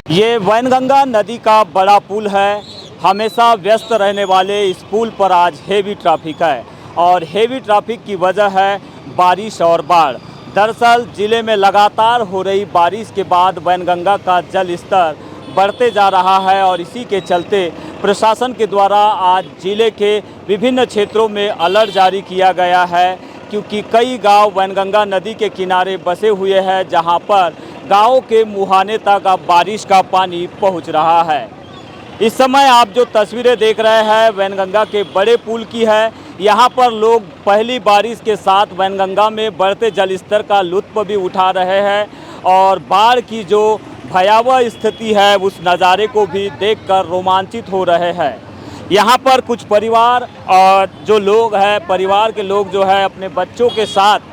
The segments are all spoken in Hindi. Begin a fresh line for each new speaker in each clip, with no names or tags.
ये वैनगंगा नदी का बड़ा पुल है। हमेशा व्यस्त रहने वाले इस पुल पर आज हेवी ट्रैफिक है और हेवी ट्रैफिक की वजह है बारिश और बाढ़। दरअसल ज़िले में लगातार हो रही बारिश के बाद वैनगंगा का जल स्तर बढ़ते जा रहा है और इसी के चलते प्रशासन के द्वारा आज ज़िले के विभिन्न क्षेत्रों में अलर्ट जारी किया गया है, क्योंकि कई गांव वैनगंगा नदी के किनारे बसे हुए हैं, जहां पर गाँव के मुहाने तक अब बारिश का पानी पहुंच रहा है। इस समय आप जो तस्वीरें देख रहे हैं वैनगंगा के बड़े पुल की है। यहाँ पर लोग पहली बारिश के साथ वैनगंगा में बढ़ते जल स्तर का लुत्फ़ भी उठा रहे हैं और बाढ़ की जो भयावह स्थिति है उस नज़ारे को भी देखकर रोमांचित हो रहे हैं। यहाँ पर कुछ परिवार और जो लोग हैं, परिवार के लोग जो है अपने बच्चों के साथ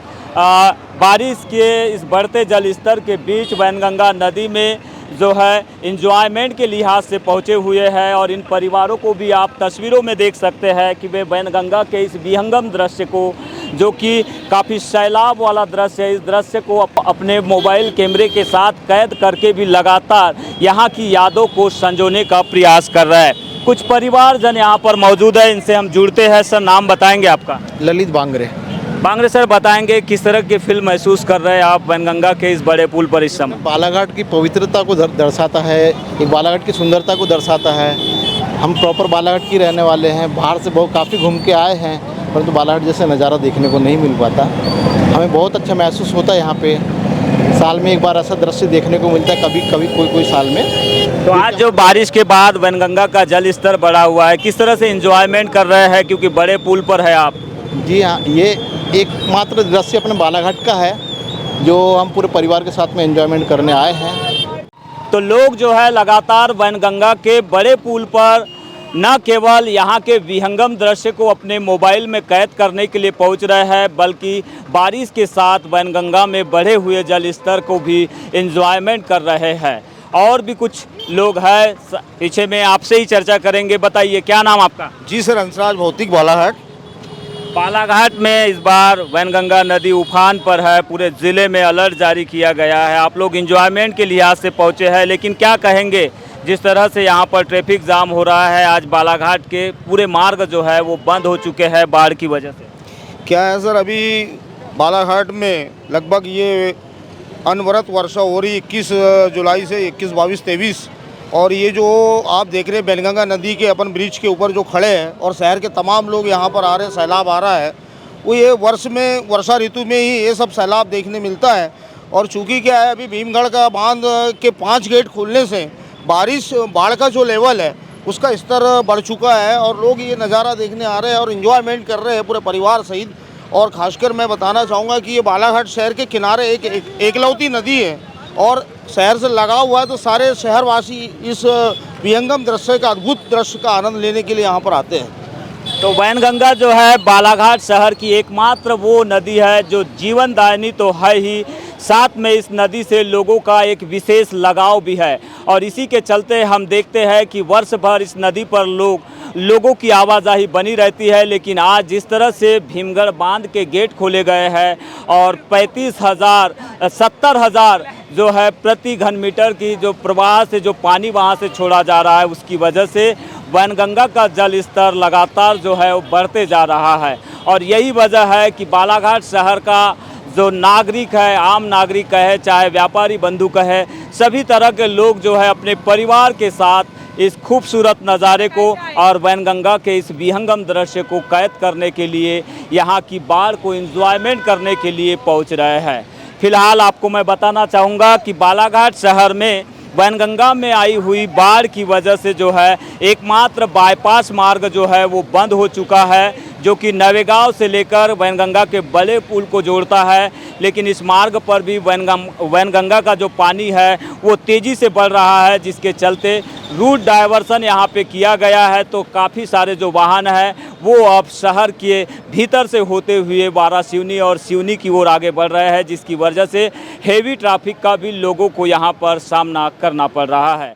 बारिश के इस बढ़ते जल स्तर के बीच वैनगंगा नदी में जो है एंजॉयमेंट के लिहाज से पहुँचे हुए हैं और इन परिवारों को भी आप तस्वीरों में देख सकते हैं कि वे वैनगंगा के इस विहंगम दृश्य को, जो कि काफ़ी सैलाब वाला दृश्य है, इस दृश्य को अपने मोबाइल कैमरे के साथ कैद करके भी लगातार यहाँ की यादों को संजोने का प्रयास कर रहे हैं। कुछ परिवारजन यहाँ पर मौजूद है, इनसे हम जुड़ते हैं। सर, नाम बताएंगे आपका?
ललित बांगरे।
बांगरे सर, बताएंगे किस तरह की फील महसूस कर रहे हैं आप वैनगंगा के इस बड़े पुल पर इस समय?
बालाघाट की पवित्रता को दर्शाता है, एक बालाघाट की सुंदरता को दर्शाता है। हम प्रॉपर बालाघाट की रहने वाले हैं, बाहर से बहुत काफ़ी घूम के आए हैं, परंतु बालाघाट जैसा नज़ारा देखने को नहीं मिल पाता। हमें बहुत अच्छा महसूस होता है यहाँ पे। साल में एक बार ऐसा दृश्य देखने को मिलता है, कभी कभी कोई साल में।
तो आज जो बारिश के बाद वैनगंगा का जल स्तर बढ़ा हुआ है, किस तरह से एंजॉयमेंट कर रहे हैं, क्योंकि बड़े पुल पर है आप?
जी हाँ, ये एकमात्र दृश्य अपने बालाघाट का है जो हम पूरे परिवार के साथ में एंजॉयमेंट करने आए हैं।
तो लोग जो है लगातार वैनगंगा के बड़े पुल पर न केवल यहाँ के विहंगम दृश्य को अपने मोबाइल में कैद करने के लिए पहुँच रहे हैं, बल्कि बारिश के साथ वैनगंगा में बढ़े हुए जल स्तर को भी एंजॉयमेंट कर रहे हैं। और भी कुछ लोग हैं पीछे में, आपसे ही चर्चा करेंगे। बताइए, क्या नाम आपका?
जी सर, हंसराज भौतिक, बालाघाट।
बालाघाट में इस बार वैनगंगा नदी उफान पर है, पूरे ज़िले में अलर्ट जारी किया गया है। आप लोग एंजॉयमेंट के लिहाज से पहुंचे हैं, लेकिन क्या कहेंगे जिस तरह से यहाँ पर ट्रैफिक जाम हो रहा है? आज बालाघाट के पूरे मार्ग जो है वो बंद हो चुके हैं बाढ़ की वजह से।
क्या है सर, अभी बालाघाट में लगभग ये अनवरत वर्षा हो रही 21 जुलाई से 21, 22, 23, और ये जो आप देख रहे हैं वैनगंगा नदी के अपन ब्रिज के ऊपर जो खड़े हैं और शहर के तमाम लोग यहाँ पर आ रहे हैं, सैलाब आ रहा है, वो ये वर्षा ऋतु में ही ये सब सैलाब देखने मिलता है। और चूँकि क्या है, अभी भीमगढ़ का बांध के 5 गेट खुलने से बाढ़ का जो लेवल है उसका स्तर बढ़ चुका है और लोग ये नज़ारा देखने आ रहे हैं और इन्जॉयमेंट कर रहे हैं पूरे परिवार सहित। और ख़ासकर मैं बताना चाहूँगा कि ये बालाघाट शहर के किनारे एक एकलौती नदी है और शहर से लगा हुआ है, तो सारे शहरवासी इस विहंगम दृश्य का, अद्भुत दृश्य का आनंद लेने के लिए यहाँ पर आते हैं।
तो वैनगंगा जो है बालाघाट शहर की एकमात्र वो नदी है जो जीवनदायिनी तो है ही, साथ में इस नदी से लोगों का एक विशेष लगाव भी है। और इसी के चलते हम देखते हैं कि वर्ष भर इस नदी पर लोगों की आवाजाही बनी रहती है, लेकिन आज जिस तरह से भीमगढ़ बांध के गेट खोले गए हैं और 35,000 70,000 जो है प्रति घन मीटर की जो प्रवाह से जो पानी वहाँ से छोड़ा जा रहा है, उसकी वजह से वैनगंगा का जल स्तर लगातार जो है वो बढ़ते जा रहा है। और यही वजह है कि बालाघाट शहर का जो नागरिक है, आम नागरिक कहे चाहे व्यापारी बंधु कहे, सभी तरह के लोग जो है अपने परिवार के साथ इस खूबसूरत नज़ारे को और वैनगंगा के इस विहंगम दृश्य को कैद करने के लिए, यहाँ की बाढ़ को एंजॉयमेंट करने के लिए पहुँच रहे हैं। फिलहाल आपको मैं बताना चाहूँगा कि बालाघाट शहर में वैनगंगा में आई हुई बाढ़ की वजह से जो है एकमात्र बाईपास मार्ग जो है वो बंद हो चुका है, जो कि नवेगांव से लेकर वैनगंगा के बड़े पुल को जोड़ता है। लेकिन इस मार्ग पर भी वैनगंगा का जो पानी है वो तेज़ी से बढ़ रहा है, जिसके चलते रूट डाइवर्सन यहाँ पे किया गया है। तो काफ़ी सारे जो वाहन हैं वो अब शहर के भीतर से होते हुए वारासिवनी और सिवनी की ओर आगे बढ़ रहे हैं, जिसकी वजह से हेवी ट्रैफिक का भी लोगों को यहाँ पर सामना करना पड़ रहा है।